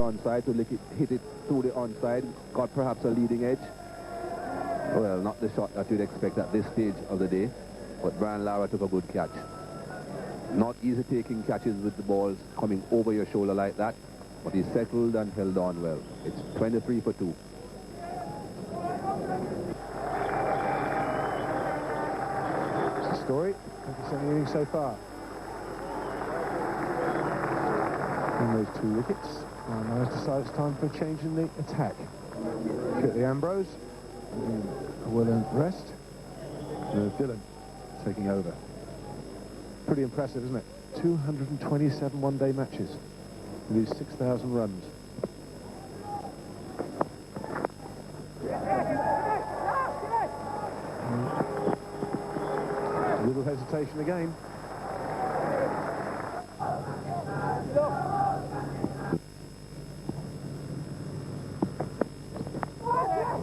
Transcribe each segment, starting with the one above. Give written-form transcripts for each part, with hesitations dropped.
onside to hit it through the onside, got perhaps a leading edge. Well, not the shot that you'd expect at this stage of the day, but Brian Lara took a good catch. Not easy taking catches with the balls coming over your shoulder like that, but he settled and held on well. It's 23 for 2. That's the story. 27 innings so far. And those 2 wickets. And now it's decided it's time for a change in the attack. Curtly Ambrose, a well-earned rest. Dillon taking over. Pretty impressive, isn't it? 227 one-day matches with these 6,000 runs. A little hesitation again.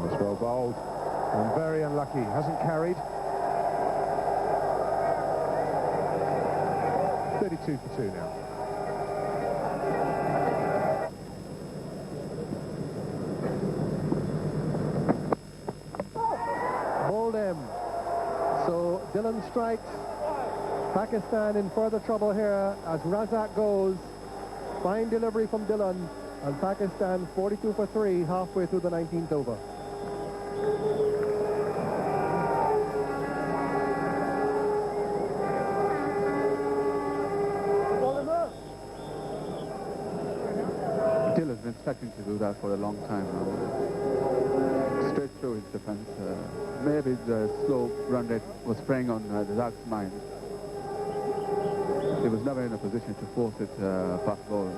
That's well bowled. And very unlucky. Hasn't carried. 32 for 2 now. Bowled him. So Dillon strikes. Pakistan in further trouble here as Razak goes. Fine delivery from Dillon. And Pakistan 42 for 3 halfway through the 19th over. Dillon's been expecting to do that for a long time now. Straight through his defense. Maybe the slow run rate was preying on Razak's mind. He was never in a position to force it past ball.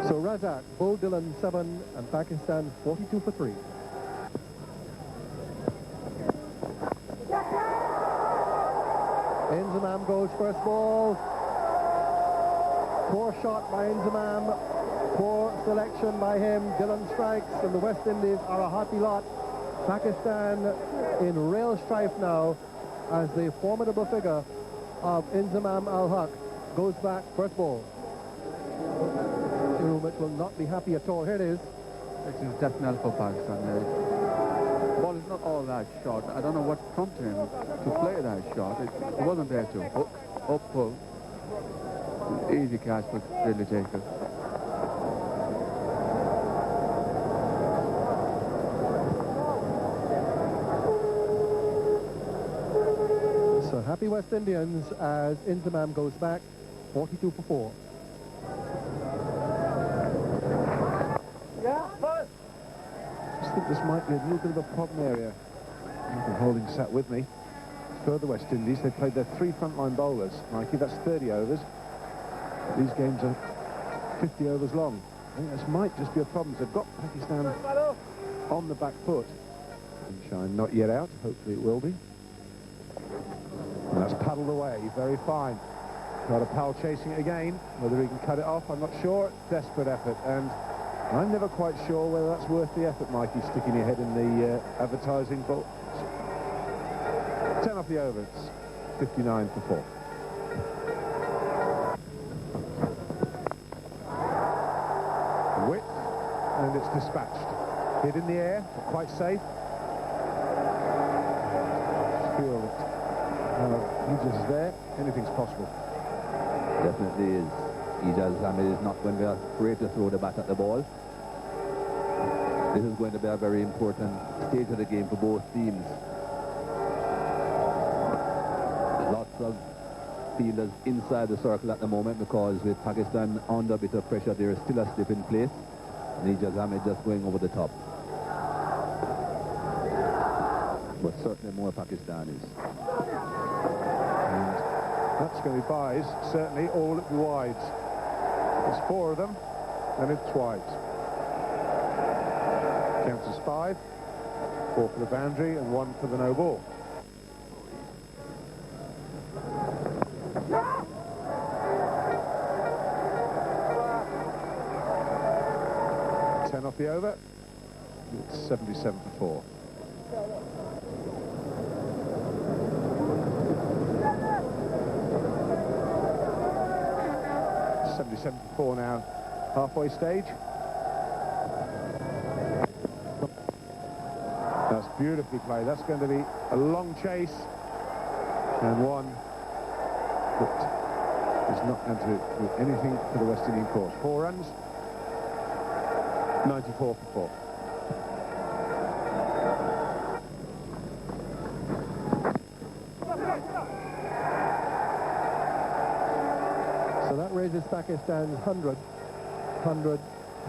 So Razak, Bull Dillon 7 and Pakistan 42 for 3. Inzamam goes first ball. Poor shot by Inzamam. Poor selection by him. Dillon strikes and the West Indies are a happy lot. Pakistan in real strife now as the formidable figure of Inzamam Al-Haq goes back first ball. Which will not be happy at all. Here it is. It is death knell for Pakistan. The ball is not all that short. I don't know what prompted him to play that shot. It wasn't there to hook or pull. Easy catch for Ridley Jacobs. So happy West Indians as Inzamam goes back 42 for 4. I think this might be a little bit of a problem area. Michael Holding sat with me. For the West Indies, they played their 3 frontline bowlers. Mikey, that's 30 overs. These games are 50 overs long. I think this might just be a problem. They've got Pakistan on the back foot. Sunshine not yet out. Hopefully it will be. And that's paddled away. Very fine. Got a pal chasing it again. Whether he can cut it off, I'm not sure. Desperate effort. And I'm never quite sure whether that's worth the effort, Mikey, sticking your head in the advertising box. 10 off the over. It's 59 for 4. Width, and it's dispatched. Hit in the air, but quite safe. Just feel that Ijaz is there. Anything's possible. Definitely is. Ijaz Ahmed is not going to be afraid to throw the bat at the ball. This is going to be a very important stage of the game for both teams. Lots of fielders inside the circle at the moment because with Pakistan under a bit of pressure, there is still a slip in place. And Ijaz Ahmed just going over the top. But certainly more Pakistanis. And that's going to be buys, certainly all at the wides. There's 4 of them, and it's wides. Counts as 5, 4 for the boundary and 1 for the no ball. Off the over. It's 77 for 4. '77 for 4 now halfway stage. That's beautifully played. That's going to be a long chase and one that is not going to do anything for the West Indian course. 4 runs, 94 for 4. So that raises Pakistan's 100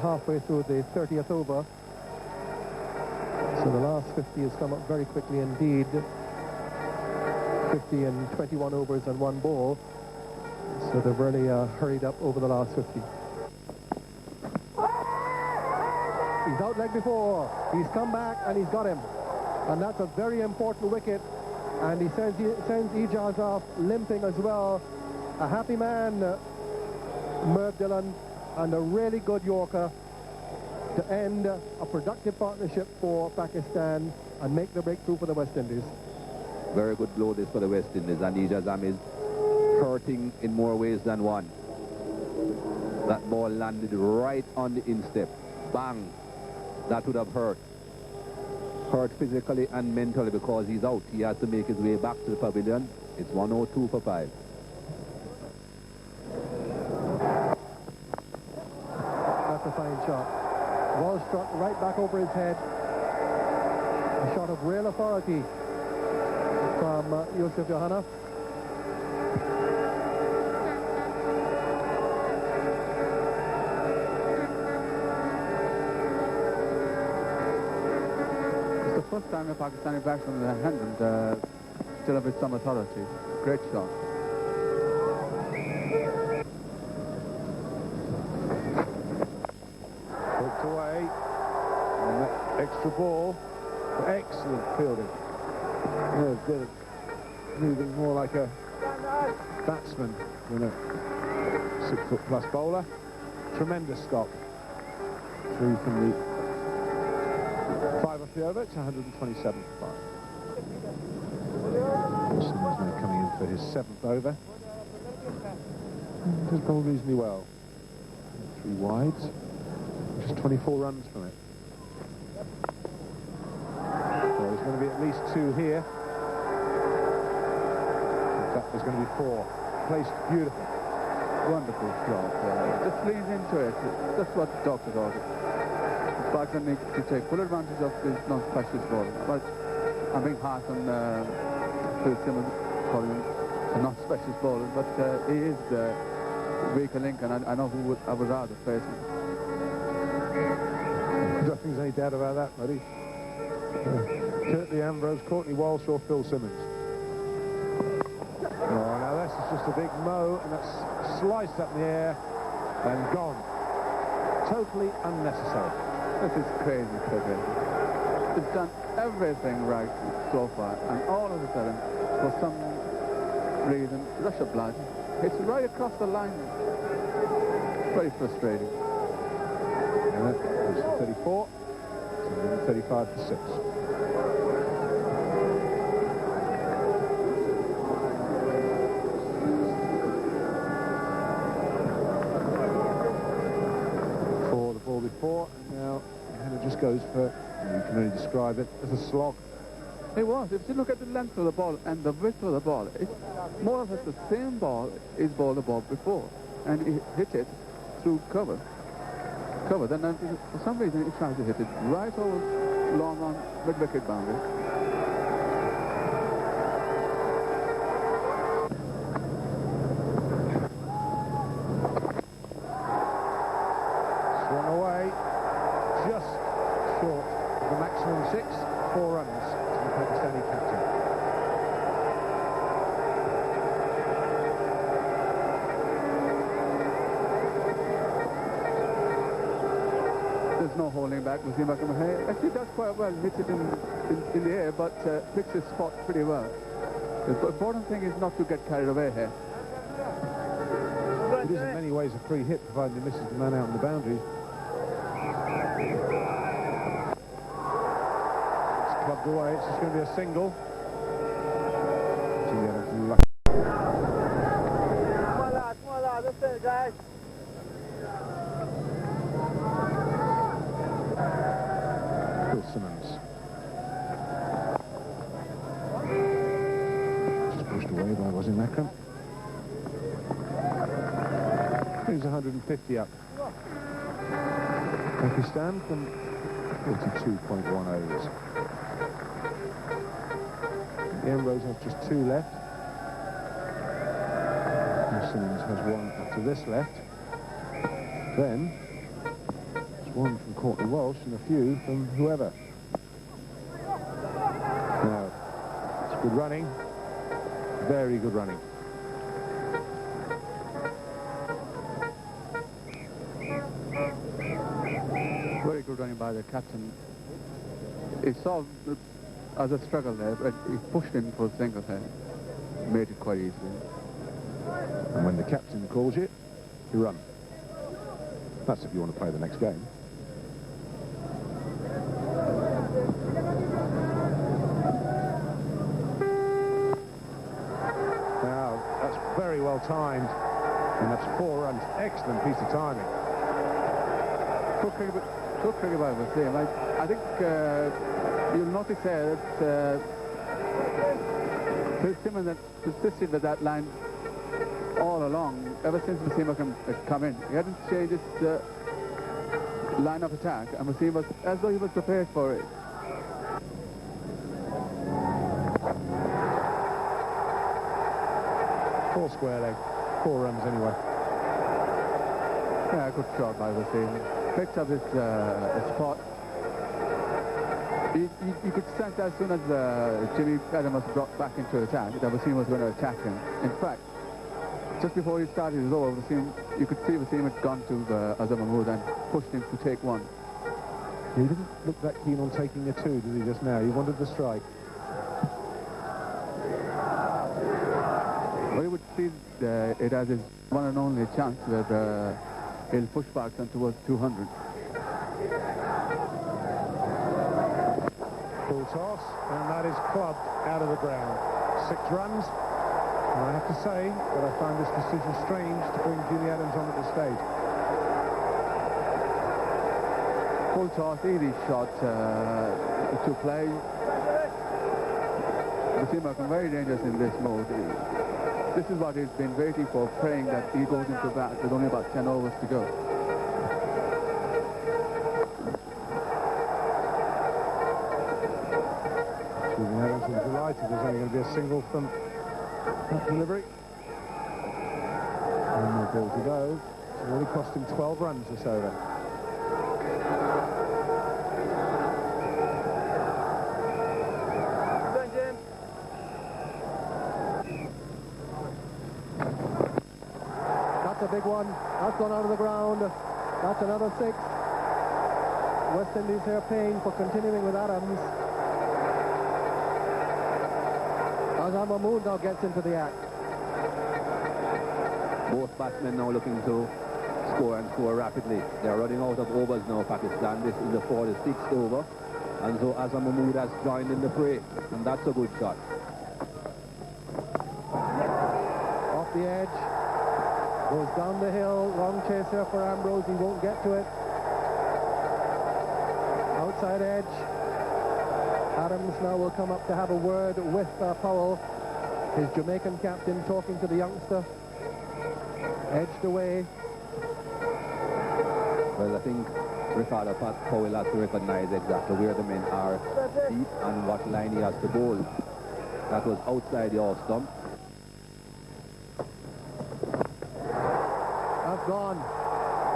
halfway through the 30th over. So the last 50 has come up very quickly indeed. 50 in 21 overs and 1 ball. So they've really hurried up over the last 50. He's out leg before. He's come back and he's got him. And that's a very important wicket. And he sends Ijaz off limping as well. A happy man, Merv Dillon, and a really good Yorker to end a productive partnership for Pakistan and make the breakthrough for the West Indies. Very good blow this for the West Indies, and Ijaz is hurting in more ways than one. That ball landed right on the instep. Bang! That would have hurt. Hurt physically and mentally because he's out. He has to make his way back to the pavilion. It's 102 for 5. That's a fine shot. Ball struck right back over his head. A shot of real authority from Yusuf Yohanna. It's the first time a Pakistani batsman has handled still with some authority. Great shot. Hooked away. And that extra ball. Excellent fielding. There's Dillon moving more like a batsman than a 6-foot-plus bowler. Tremendous stop. Through from the 5 off the over to 127 for 5. Simmons now coming in for his 7th over. Does bowl reasonably well. 3 wides. Just 24 runs from it. So there's going to be at least 2 here. In fact, there's going to be 4. Placed beautifully. Wonderful shot. Just leans into it. That's what the doctor thought. Pakistan needs to take full advantage of this non-specialist ball. But I'm being harsh on Phil Simmons calling him a non-specialist bowler, but he is the weaker link, and I know who I would rather face him. I don't think there's any doubt about that, buddy. Curtly Ambrose, Courtney Walsh, or Phil Simmons. Oh, now this is just a big mo, and that's sliced up in the air and gone. Totally unnecessary. This is crazy cricket. It's done everything right so far, and all of a sudden, for some reason, rush of blood. It's right across the line. Very frustrating. And that goes to 34, so 35 for 6. For the ball before, and now it just goes for, you can only describe it as a slog. It was. If you look at the length of the ball and the width of the ball, it's more or less the same ball is bowled the ball before, and he hit it through cover. Then for some reason he tried to hit it right over long on mid-wicket boundary. Swung away, just short of the maximum 6, 4 runs to the Pakistani captain. There's no holding back. Actually does quite well, hits it in the air, but picks his spot pretty well. The important thing is not to get carried away here. It is in many ways a free hit, provided he misses the man out on the boundaries. It's clubbed away, it's just going to be a single. Come on, lad, that's it, guys. Akram. He's 150 up. Pakistan from 42.1 overs. The Ambrose has just 2 left. Simmons has 1 after this left. Then there's 1 from Courtney Walsh and a few from whoever. Now, it's good running. Very good running. Very good running by the captain. He saw as a struggle there, but he pushed in for a single there. Made it quite easily. And when the captain calls you, you run. That's if you want to play the next game. Now, that's very well timed. And that's 4 runs. Excellent piece of timing. Good cricket by Wasim. I think you'll notice there that Phil Simmons has persisted with that line all along, ever since Wasim had come in. He hadn't changed his line of attack, and Wasim was as though he was prepared for it. Four square leg. 4 runs anyway. Yeah, good shot by Wasim. Picked up his spot. You could sense as soon as Jimmy Adam was brought back into attack that Wasim was going to attack him. In fact, just before he started his over, you could see Wasim had gone to Azam Mahmood and pushed him to take 1. He didn't look that keen on taking a 2, did he, just now? He wanted the strike. Well, he would see it as his one and only chance that he'll push Pakistan towards 200. Full toss, and that is clubbed out of the ground. 6 runs. And I have to say that I found this decision strange to bring Jimmy Adams on at this stage. Full toss, easy shot to play. Wasim very dangerous in this mode. This is what he's been waiting for, praying that he goes into bat with only about 10 overs to go. Jimmy Adams will be delighted there's only going to be a single from that delivery. 1 more ball to go. It's already cost him 12 runs this over. That's a big one. That's gone out of the ground. That's another 6. West Indies here paying for continuing with Adams. Azam Mahmood now gets into the act. Both batsmen now looking to score and score rapidly. They're running out of overs now, Pakistan. This is the 46th over. And so Azam Mahmood has joined in the fray. And that's a good shot. Off the edge. Goes down the hill. Long chase here for Ambrose. He won't get to it. Outside edge. Adams now will come up to have a word with Powell, his Jamaican captain, talking to the youngster. Edged away. Well, I think Ricardo Powell has to recognize exactly where the men are deep and what line he has to bowl. That was outside the off stump. That's gone.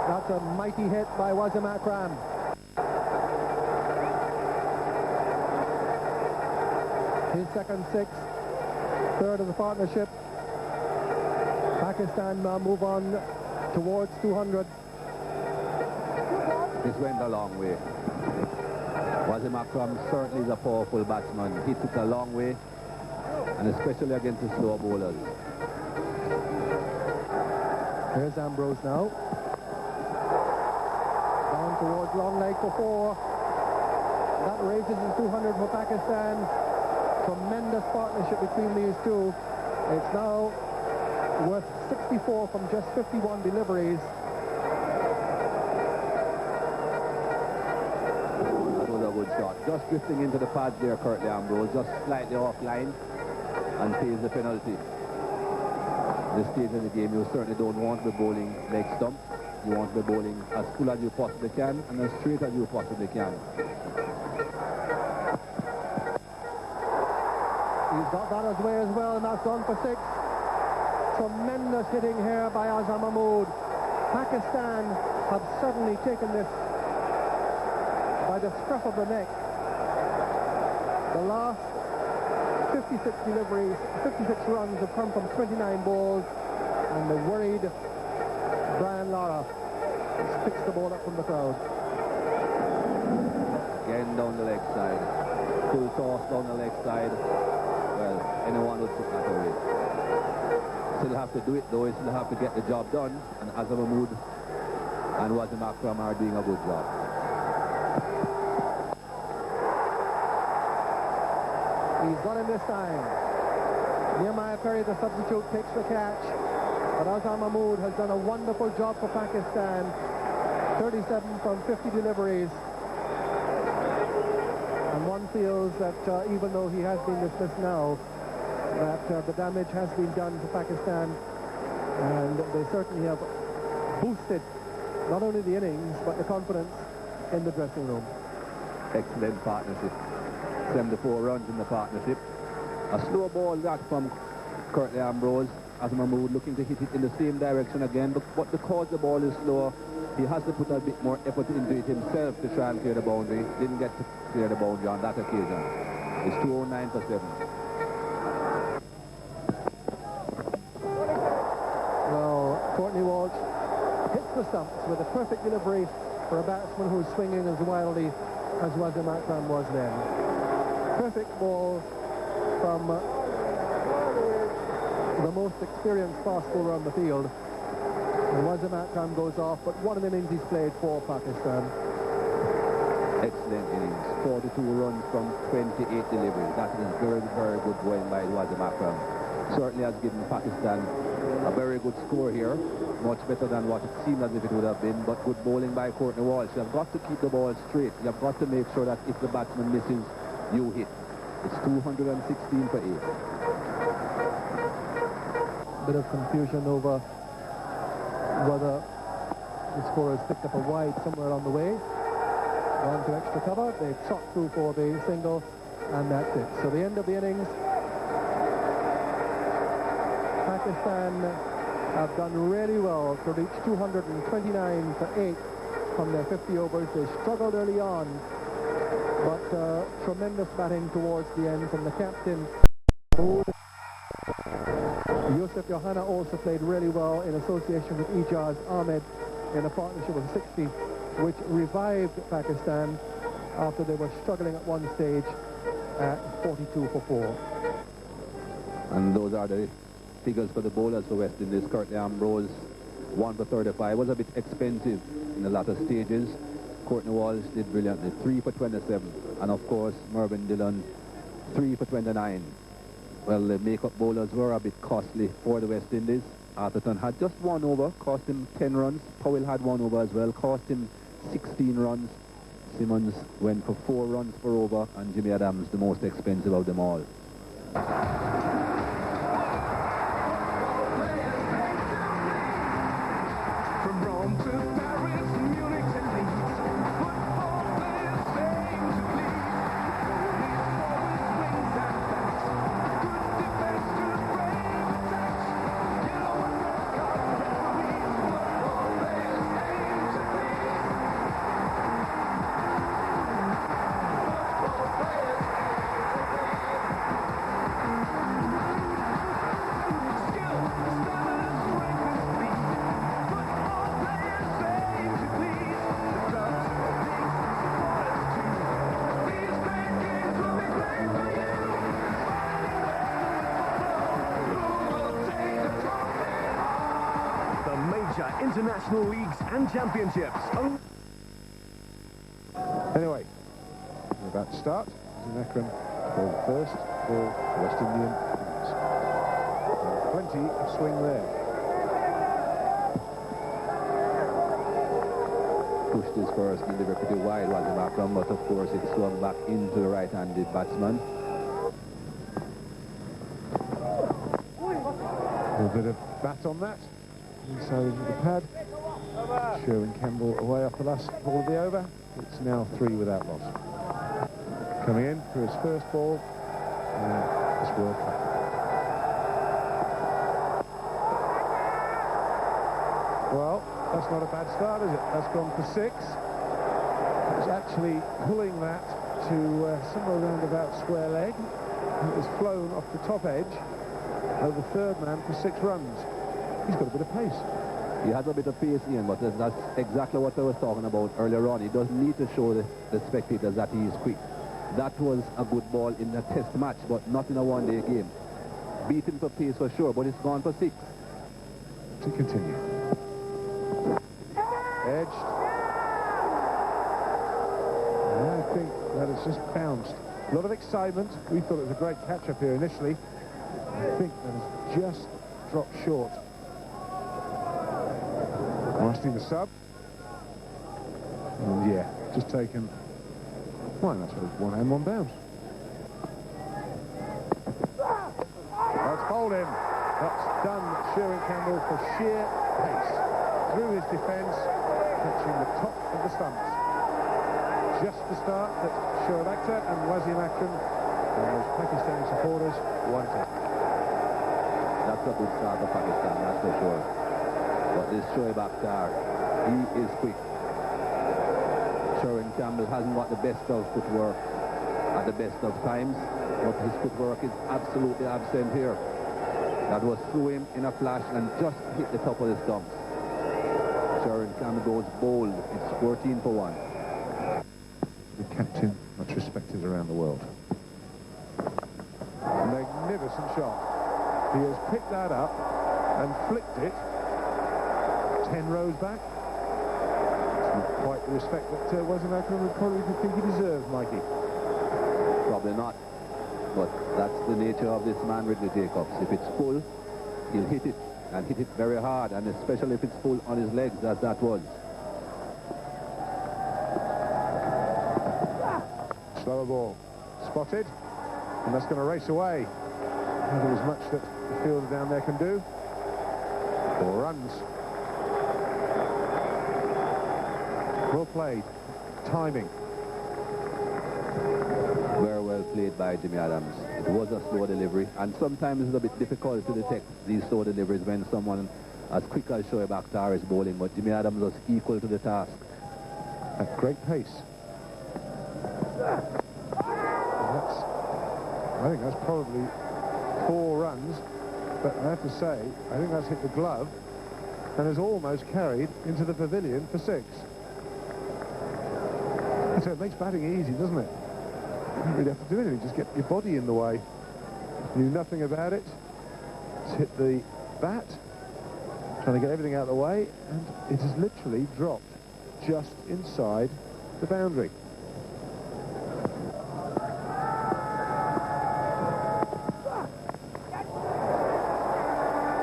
That's a mighty hit by Wasim Akram. His second 6, 3rd of the partnership. Pakistan move on towards 200. This went a long way. Wasim Akram certainly is a powerful batsman. He took a long way, and especially against the slow bowlers. Here's Ambrose now. Down towards long leg for 4. That raises his 200 for Pakistan. Tremendous partnership between these two. It's now worth 64 from just 51 deliveries. That was a good shot. Just drifting into the pads there, Curtly Ambrose, just slightly offline, and pays the penalty. this stage of the game, you certainly don't want to be bowling leg stump. You want to be bowling as full as you possibly can and as straight as you possibly can. He's got that as way as well, and that's gone for 6. Tremendous hitting here by Azhar Mahmood. Pakistan have suddenly taken this by the scruff of the neck. The last 56 deliveries, 56 runs have come from 29 balls, and the worried Brian Lara has picked the ball up from the crowd. Again down the leg side. Full toss down the leg side. Well, anyone would put that away. Still have to do it though, still have to get the job done, and Azhar Mahmood and Wasim Akram are doing a good job. He's got him this time. Nehemiah Perry, the substitute, takes the catch. But Azhar Mahmood has done a wonderful job for Pakistan. 37 from 50 deliveries. And one feels that even though he has been dismissed now, that the damage has been done to Pakistan. And they certainly have boosted not only the innings, but the confidence in the dressing room. Excellent partnership. 74 runs in the partnership. A slow ball that from Curtly Ambrose. Azhar Mahmood looking to hit it in the same direction again, but because the ball is slow, he has to put a bit more effort into it himself to try and clear the boundary. Didn't get to clear the boundary on that occasion. It's 209 for 7. Well, Courtney Walsh hits the stumps with a perfect delivery for a batsman who's swinging as wildly as Wasim Akram was then. Perfect ball from the most experienced fast bowler on the field. And Wasim Akram goes off, but what an innings he's played for Pakistan. Excellent innings. 42 runs from 28 deliveries. That is very, very good bowling by Wasim Akram. Certainly has given Pakistan a very good score here. Much better than what it seemed as if it would have been, but good bowling by Courtney Walsh. You've got to keep the ball straight. You've got to make sure that if the batsman misses, you hit. It's 216 for 8. Bit of confusion over whether the scorer has picked up a wide somewhere on the way. Gone to extra cover. They trot through for the single, and that's it. So the end of the innings. Pakistan have done really well to reach 229 for 8 from their 50 overs. They struggled early on, but tremendous batting towards the end from the captain. Yusuf Johanna also played really well in association with Ijaz Ahmed in a partnership of 60, which revived Pakistan after they were struggling at one stage at 42 for 4. And those are the figures for the bowlers for West Indies. Curtly Ambrose, 1 for 35. Was a bit expensive in the latter stages. Courtney Walsh did brilliantly, 3 for 27. And of course, Mervyn Dillon, 3 for 29. Well, the make-up bowlers were a bit costly for the West Indies. Atherton had just 1 over, cost him 10 runs. Powell had 1 over as well, cost him 16 runs. Simmons went for 4 runs per over, and Jimmy Adams, the most expensive of them all. From Rome to Paris, Munich to Leeds, football players sing to please. International leagues and championships. Anyway, we're about to start. Wasim Akram for the first for West Indian innings. Plenty of swing there. Pushed his first delivery pretty wide, Wasim Akram, but of course it swung back into the right-handed batsman. little bit of bat on that. Inside into the pad. Sherwin Campbell away off the last ball of the over. It's now 3 without loss. Coming in for his first ball in this World Cup. Well, that's not a bad start, is it? That's gone for 6. It's actually pulling that to somewhere around about square leg. It was flown off the top edge over third man for 6 runs. He's got a bit of pace. He has a bit of pace, Ian, but that's exactly what I was talking about earlier on. He doesn't need to show the spectators that he is quick. That was a good ball in a test match, but not in a one-day game. Beat him for pace for sure, but it's gone for 6. To continue. Edged. And I think that has just bounced. A lot of excitement. We thought it was a great catch up here initially. I think that has just dropped short. Lasting the sub. And yeah, just taken. Why, that's one hand, one bounce. That's bowled him. That's done Sherwin Campbell for sheer pace. Through his defence, touching the top of the stumps. Just the start that Shoaib Akhtar and Wasim Akram and those Pakistani supporters wanted. That's a good start for Pakistan, that's for sure. But this Shoaib Akhtar, he is quick. Sherwin Campbell hasn't got the best of footwork at the best of times, but his footwork is absolutely absent here. That was through him in a flash and just hit the top of the stumps. Sherwin Campbell goes bold. It's 14 for 1. The captain, much respected around the world. Magnificent shot. He has picked that up and flicked it 10 rows back. It's not quite the respect that Wasim Akram would probably think he deserves, Mikey. Probably not. But that's the nature of this man, Ridley Jacobs. If it's full, he'll hit it, and hit it very hard, and especially if it's full on his legs, as that was. Slower ball. Spotted, and that's going to race away. I think there's much that the fielder down there can do. 4 runs. Well played. Timing. Very well played by Jimmy Adams. It was a slow delivery, and sometimes it's a bit difficult to detect these slow deliveries when someone as quick as Shoaib Akhtar is bowling, but Jimmy Adams was equal to the task. At great pace. I think that's probably 4 runs, but I have to say, I think that's hit the glove and has almost carried into the pavilion for 6. So it makes batting easy, doesn't it? You don't really have to do anything, just get your body in the way. Knew nothing about it. It's hit the bat, trying to get everything out of the way, and it has literally dropped just inside the boundary.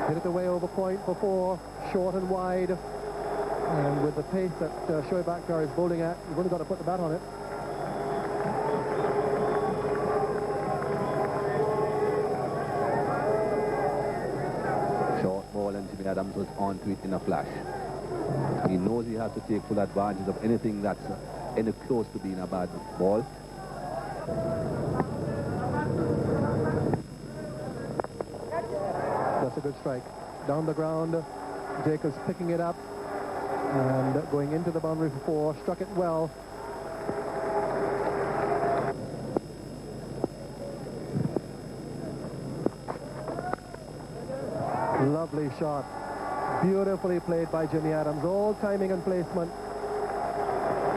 Hit it away over point for 4, short and wide. And with the pace that Shoaib Akhtar is bowling at, you've only got to put the bat on it. Short ball, and Jimmy Adams was onto it in a flash. He knows he has to take full advantage of anything that's any close to being a bad ball. That's a good strike. Down the ground, Jacobs picking it up and going into the boundary for 4, struck it well. Lovely shot. Beautifully played by Jimmy Adams. All timing and placement.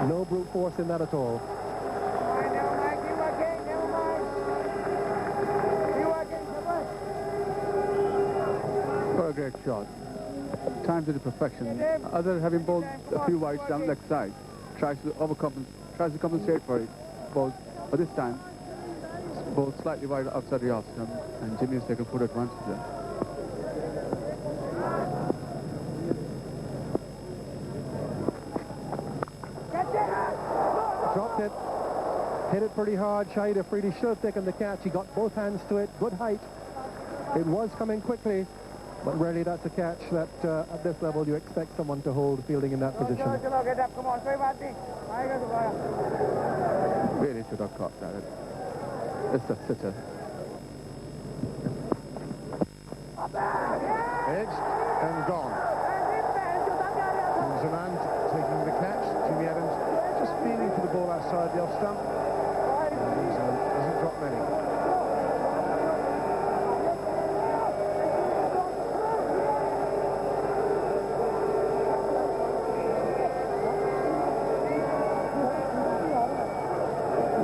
No brute force in that at all. What a great shot. Timed to the perfection. Other than having bowled a few wides down the leg side, tries to compensate for it. But this time, bowled slightly wide outside the off stump, and Jimmy has taken full advantage there. Dropped it. Hit it pretty hard. Shahid Afridi should have taken the catch. He got both hands to it. Good height. It was coming quickly. But rarely that's a catch that at this level you expect someone to hold fielding in that position. Really should have caught that. It's a sitter. Edged and gone. Zaman taking the catch. Jimmy Adams just feeling for the ball outside the off stump. And doesn't drop many.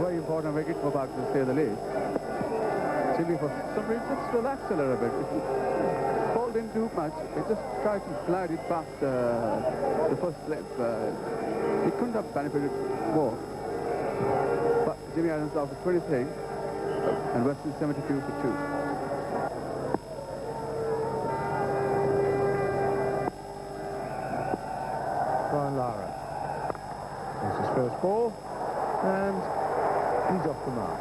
Very important wicket for back to say the least. Jimmy for some reason just relaxed a little bit. Pulled in too much. It just tried to glide it past the first slip. He couldn't have benefited more. But Jimmy Adams out for 23 and Weston 72 for 2. Brian Lara. That's his first ball. And he's off the mark.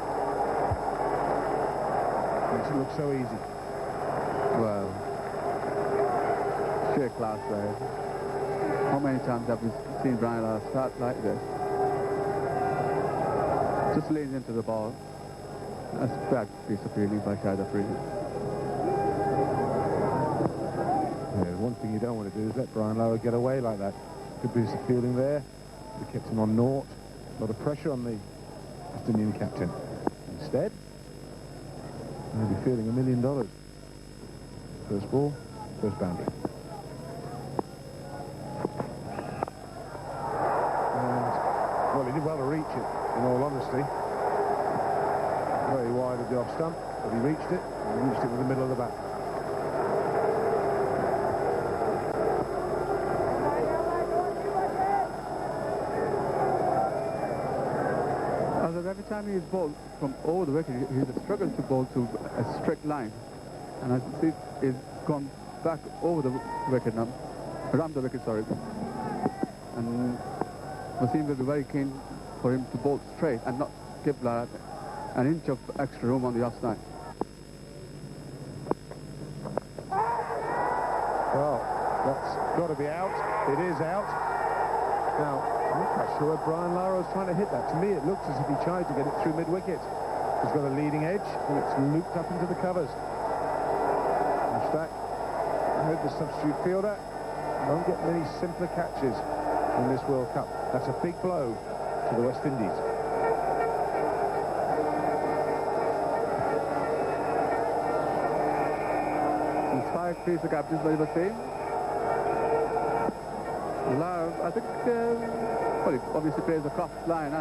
Makes it look so easy. Well, sheer class there. How many times have we seen Brian Lara start like this? Just leans into the ball. That's a bad piece of fielding by Shada Freeman. Yeah, one thing you don't want to do is let Brian Lara get away like that. Good piece of fielding there. We kept him on naught. A lot of pressure on the West Indian captain. Instead, he'll be feeling $1 million. First ball, first boundary. And, well, he did well to reach it, in all honesty. Very wide of the off stump, but he reached it, and he reached it with the middle of the bat. Every time he's bowled from over the wicket, he's struggled to bowl to a straight line. And I see he's gone back over the wicket now, around the wicket, sorry. And Wasim will be very keen for him to bowl straight and not give Lara an inch of extra room on the off side. Well, that's got to be out. It is out. Now, I'm not quite sure where Brian Lara was trying to hit that. To me, it looks as if he tried to get it through mid-wicket. He's got a leading edge, and it's looped up into the covers. Mushtaq, I heard the substitute fielder. Don't get many simpler catches in this World Cup. That's a big blow to the West Indies. Inspired piece of captains by Wasim. Lara, I think, well, he obviously plays the cross line.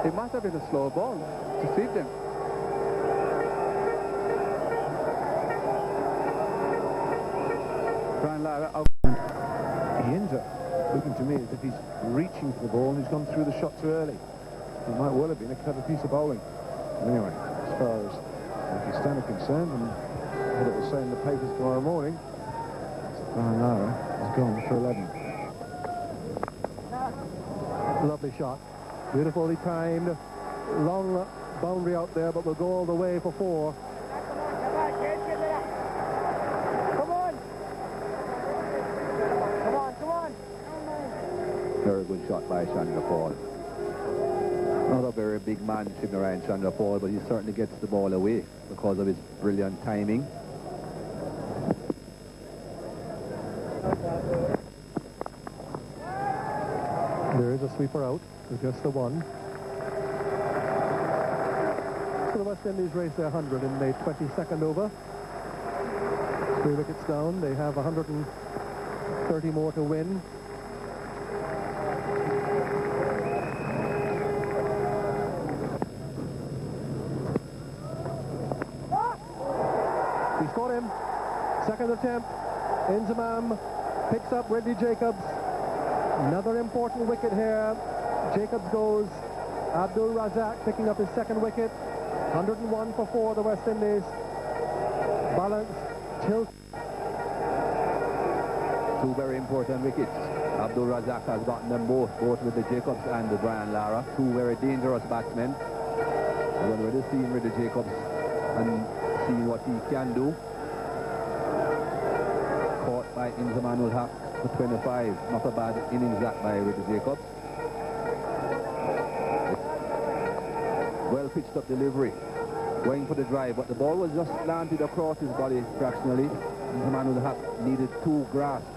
It must have been a slow ball to suit him. Brian Lara out. He ends up looking to me as if he's reaching for the ball and he's gone through the shot too early. It might well have been a clever piece of bowling. Anyway, as far as Pakistan are concerned, and what it will say in the papers tomorrow morning, Brian Lara has gone for 11. Lovely shot. Beautifully timed. Long boundary out there, but will go all the way for 4. Come on! Come on, come on! Very good shot by Chandra Paul. Not a very big man sitting around Chandra Paul, but he certainly gets the ball away because of his brilliant timing. There is a sweeper out, with just the one. So the West Indies race their 100 in the 22nd over. 3 wickets down. They have 130 more to win. He's caught him. Second attempt. Inzamam picks up Ridley Jacobs. Another important wicket here. Jacobs goes. Abdul Razak picking up his second wicket. 101 for 4, the West Indies. Balance, tilt. 2 very important wickets. Abdul Razak has gotten them both with the Jacobs and the Brian Lara. 2 very dangerous batsmen. We've already seen Ridley Jacobs and seen what he can do. by Inzamanul Haq for 25. Not a bad innings that by Ricky Jacobs. Well pitched up delivery. Going for the drive, but the ball was just slanted across his body fractionally. Inzamanul Haq needed 2 grasps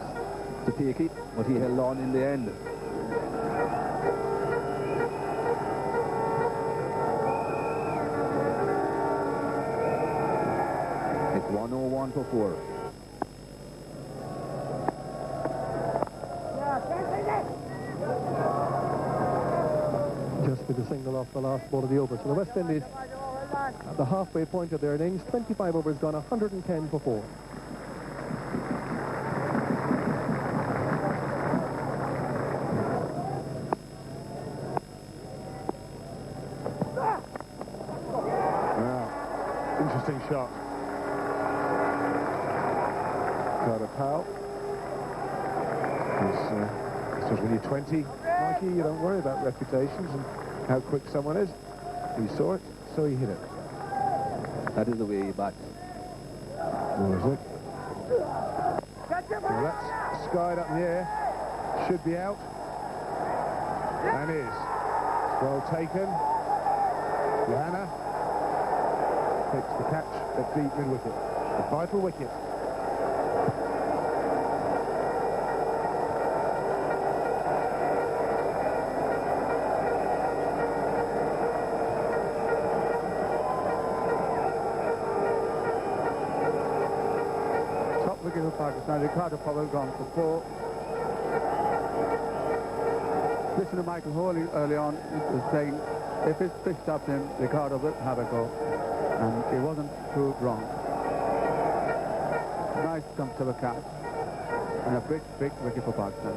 to take it, but he held on in the end. It's 101 for 4. Just with the single off the last ball of the over. So the West Indies at the halfway point of their innings, 25 overs gone, 110 for 4. Interesting shot. Carter Powell. So when you're 20, Mikey, you don't worry about reputations and how quick someone is. He saw it, so he hit it. That is the way he bats. What is it? Well, that's skied up in the air. Should be out. And is. Well taken. Johanna takes the catch at deep mid-wicket. The vital wicket. Top wicket of Pakistan. Ricardo Powell gone for 4. Listen to Michael Hawley early on, was saying if it's pitched up to him, Ricardo will have a go. And he wasn't proved wrong. Nice comfortable catch. And a big wicket for Pakistan.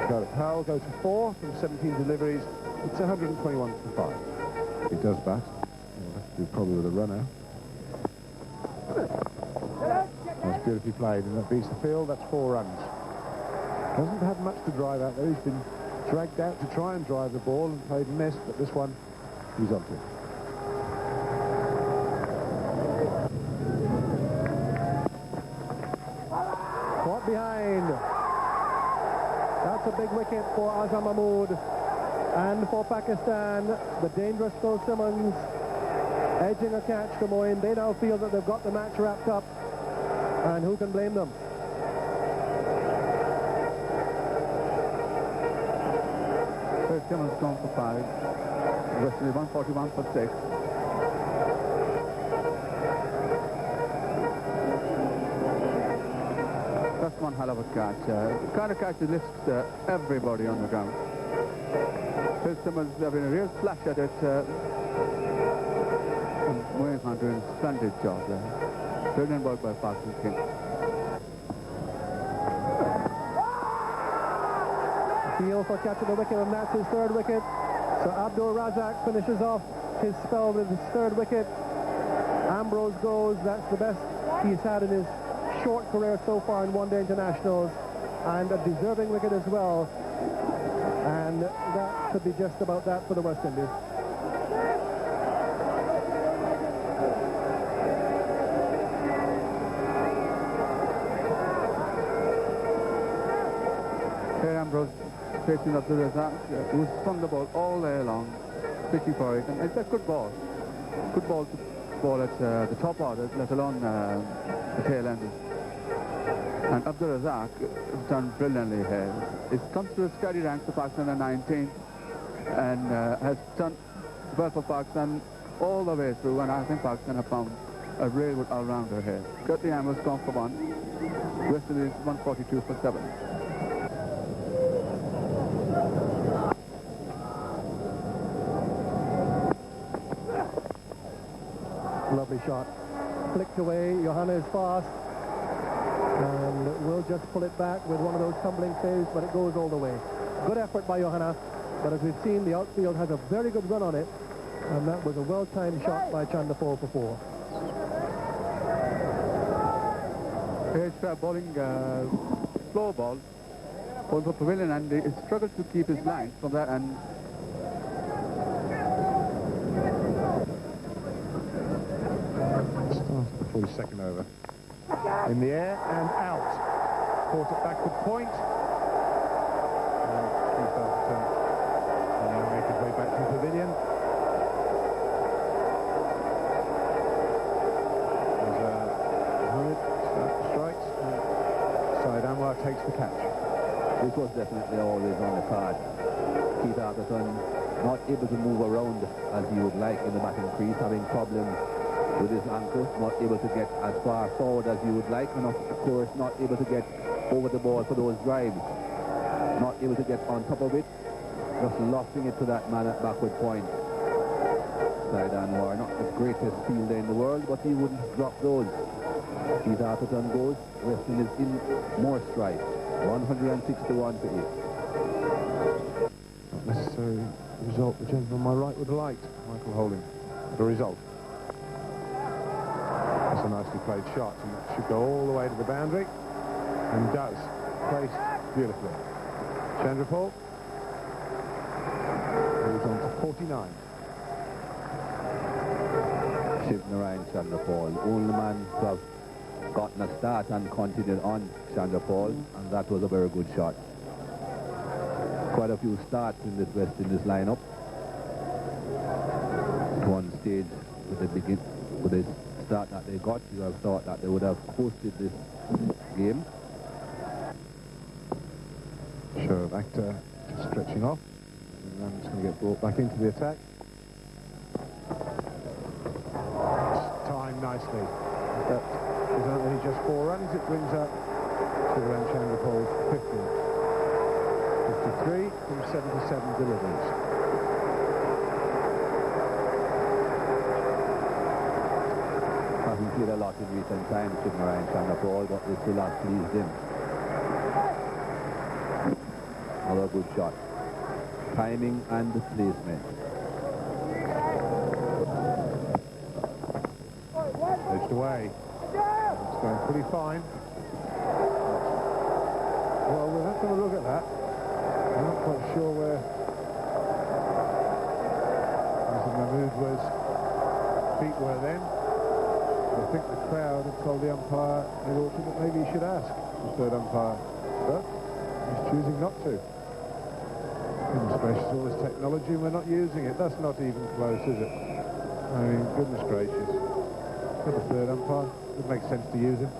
Carter Powell goes for 4 from 17 deliveries. It's 121 for 5. He does bat. He'll have to do probably with a runner. That's beautifully played, and that beats the field. That's 4 runs. Hasn't had much to drive out there. He's been dragged out to try and drive the ball and played and missed, but this one he's onto it. Caught behind. That's a big wicket for Azam Mahmood. And for Pakistan, the dangerous Phil Simmons edging a catch to Moeen. They now feel that they've got the match wrapped up. And who can blame them? Phil Simmons gone for 5. West Indies 141 for 6. That's one hell of a catch. The kind of catch that lifts everybody on the ground. Phil Simmons having a real flash at it. And Moeen Khan doing a splendid job there. Brilliant work by Parson King. Field for catching the wicket, and that's his 3rd wicket. So Abdul Razak finishes off his spell with his 3rd wicket. Ambrose goes. That's the best he's had in his short career so far in one-day internationals, and a deserving wicket as well. And that could be just about that for the West Indies. Here Ambrose facing up to Razak, who swung the ball all day long, pitching for it, and it's a good ball. Good ball to ball at the top order, let alone the tail enders. And Abdul Razak has done brilliantly here. He's come to the steady ranks of Pakistan at 19 and has done well for Pakistan all the way through, and I think Pakistan have found a really good all-rounder here. Curtly Ambrose gone for 1. West Indies 142 for 7. Lovely shot. Flicked away. Johanna is fast. And will just pull it back with one of those tumbling saves, but it goes all the way. Good effort by Johanna. But as we've seen, the outfield has a very good run on it. And that was a well-timed shot by Chandapur for 4. Here's bowling slow ball. Ball for Pavilion, and he struggled to keep his line from that, and 42nd over. In the air and out. Caught at backward point. And Keith Atherton will now make his way back to the pavilion. Mohammed strikes and Syed Anwar takes the catch. This was definitely always on the card. Keith Atherton not able to move around as he would like in the batting crease, having problems with his ankle, not able to get as far forward as he would like, and of course not able to get over the ball for those drives, not able to get on top of it, just lofting it to that man at backward point. Syed Anwar, not the greatest fielder in the world, but he wouldn't drop those. Keith Atherton goes, Weston is in more strike, 161 to 8. Not necessarily the result the gentleman on my right would have liked, Michael Holding. The result. That's a nicely played shot, and that should go all the way to the boundary, and does. Placed beautifully. Chandrapal moves on to 49. Shiv Narayan Chandrapal, only man to have gotten a start and continued on Chandrapal, and that was a very good shot. Quite a few starts in this West Indies lineup. At one stage, with the start that they got, you have thought that they would have hosted this game. Show of actor just stretching off, and then it's going to get brought back into the attack. It's timed nicely. But is only just 4 runs. It brings up Shivaram Chandrapal's 53 from 77 deliveries. Hasn't played a lot in recent times, Shiv Narayan Chandrapal, but this will have pleased him. Another good shot. Timing and placement. Edged away. It's going pretty fine. Well, we'll have to have a look at that. I'm not quite sure where Mr. Mahmood's feet were then. I think the crowd had told the umpire in auction that maybe he should ask the third umpire, but he's choosing not to. Goodness gracious, all this technology, and we're not using it. That's not even close, is it? I mean, goodness gracious. For the third umpire, it makes sense to use him.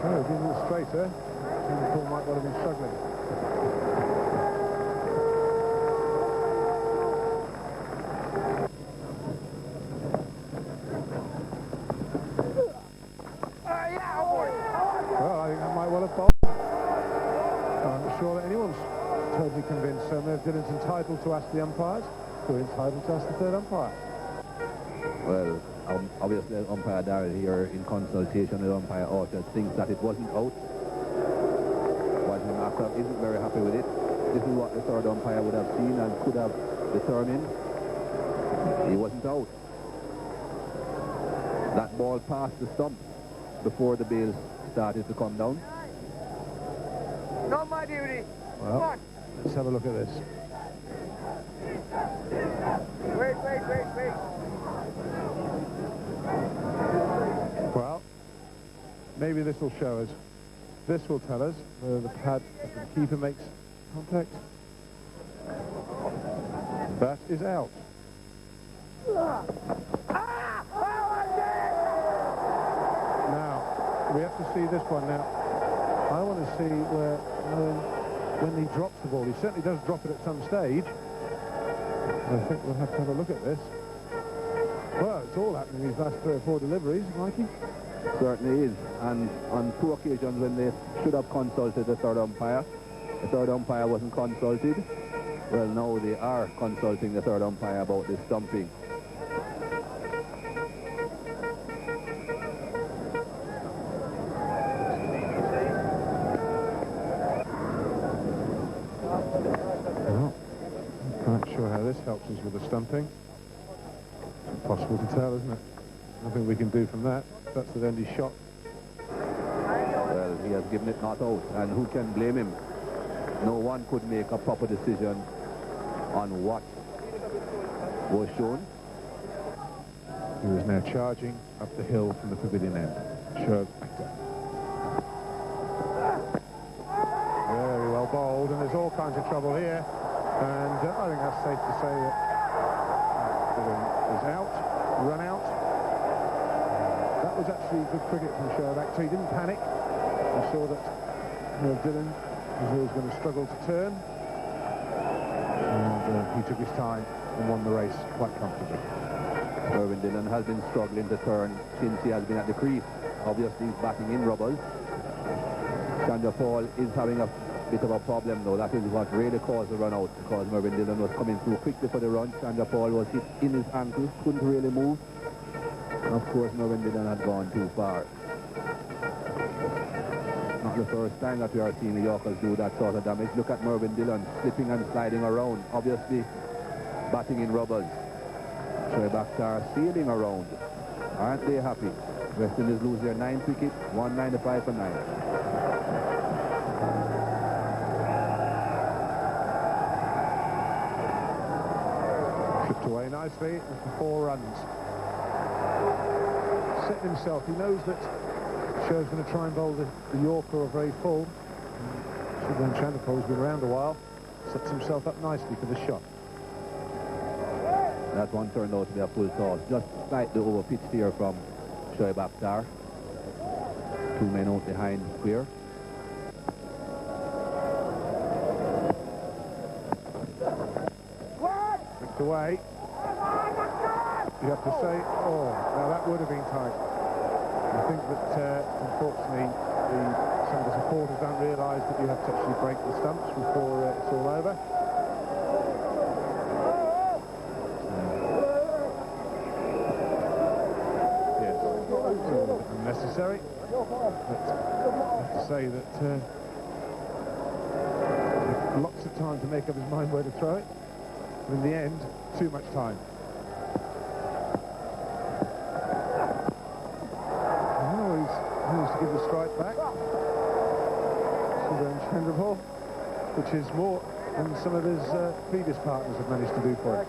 Oh, it's been a little straighter. The ball might well have been struggling. Well, I think that might well have bowled. I'm not sure that anyone's totally convinced. So Dillon's entitled to ask the umpires. We're entitled to ask the third umpire. Well, obviously umpire Darrell here in consultation with umpire Orchard thinks that it wasn't out. But Markov isn't very happy with it. This is what the third umpire would have seen and could have determined. He wasn't out. That ball passed the stump before the bails started to come down. Not my duty. Well, let's have a look at this. Wait. Well, maybe this will show us. This will tell us whether the pad of the keeper makes contact. That is out. Now, we have to see this one now. I want to see where, when he drops the ball. He certainly does drop it at some stage. I think we'll have to have a look at this. Well, it's all happening in these last 3 or 4 deliveries, Mikey. Certainly is. And on 2 occasions when they should have consulted the third umpire wasn't consulted. Well, now they are consulting the third umpire about this stumping. Well, I'm not sure how this helps us with the stumping. It's impossible to tell, isn't it? Nothing we can do from that. That's the end he shot. Well, He has given it not out, and who can blame him? No one could make a proper decision on what was shown. He was now charging up the hill from the pavilion end. Sure. Very well bowled, and there's all kinds of trouble here. And I think that's safe to say that is out, run out. That was actually good cricket from Shoaib Akhtar. He didn't panic. He saw that Dillon was always going to struggle to turn. And he took his time and won the race quite comfortably. Mervyn Dillon has been struggling to turn since he has been at the crease. Obviously, he's batting in rubbles. Chandra Paul is having a bit of a problem, though. That is what really caused the run out, because Mervyn Dillon was coming through quickly for the run. Chandra Paul was hit in his ankle, couldn't really move. And of course, Mervyn Dillon had gone too far. Not the first time that we are seeing the Yorkers do that sort of damage. Look at Mervyn Dillon slipping and sliding around, obviously batting in rubbles. Shoaib Akhtar sailing around. Aren't they happy? West Indies lose their 9th wicket, 195 for 9. Flipped away nicely for 4 runs. Setting himself, he knows that Shoaib's going to try and bowl the Yorker or very full. Shubman Chanderpaul has been around a while, sets himself up nicely for the shot. That one turned out to be a full toss, just slightly over pitched here from Shoaib Akhtar. 2 men out behind square. Flicked away. You have to say, oh, now that would have been tight. I think that, unfortunately, some of the supporters don't realise that you have to actually break the stumps before it's all over. Yes, unnecessary. But I have to say that lots of time to make up his mind where to throw it. In the end, too much time. To give the strike back. Shubman Chanderpaul, which is more than some of his previous partners have managed to do for him.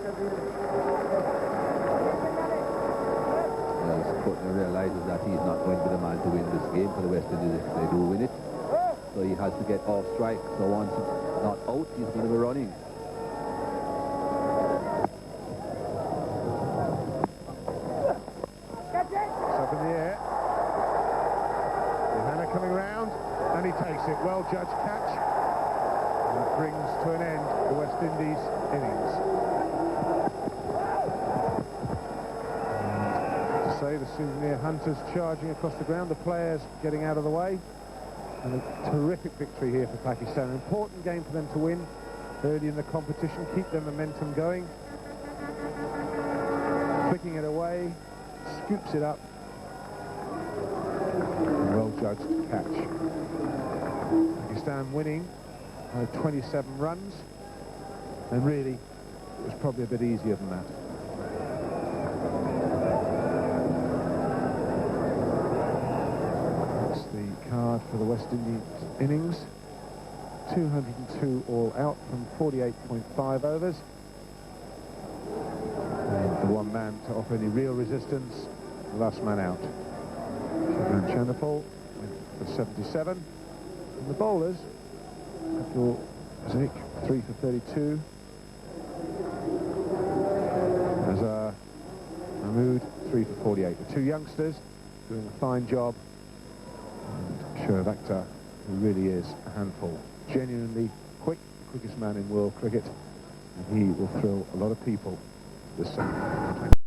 Well, Scotland realises that he's not going to be the man to win this game for the West Indies if they do win it. So he has to get off strike. So once it's not out, he's going to be running. It's up in the air. Coming round, and he takes it. Well judged catch. And it brings to an end the West Indies innings. And to say the souvenir hunters charging across the ground, the players getting out of the way, and a terrific victory here for Pakistan. An important game for them to win early in the competition, keep their momentum going. Flicking it away, scoops it up. Well-judged catch. Pakistan winning by 27 runs, and really it was probably a bit easier than that. That's the card for the West Indies innings. 202 all out from 48.5 overs. And the one man to offer any real resistance, the last man out. Shubman Chanderpaul for 77, and the bowlers, Abdul Zik 3 for 32, Azhar Mahmood 3 for 48. The 2 youngsters doing a fine job, and Shoaib Akhtar, who really is a handful, genuinely quick, the quickest man in world cricket, and he will thrill a lot of people this summer.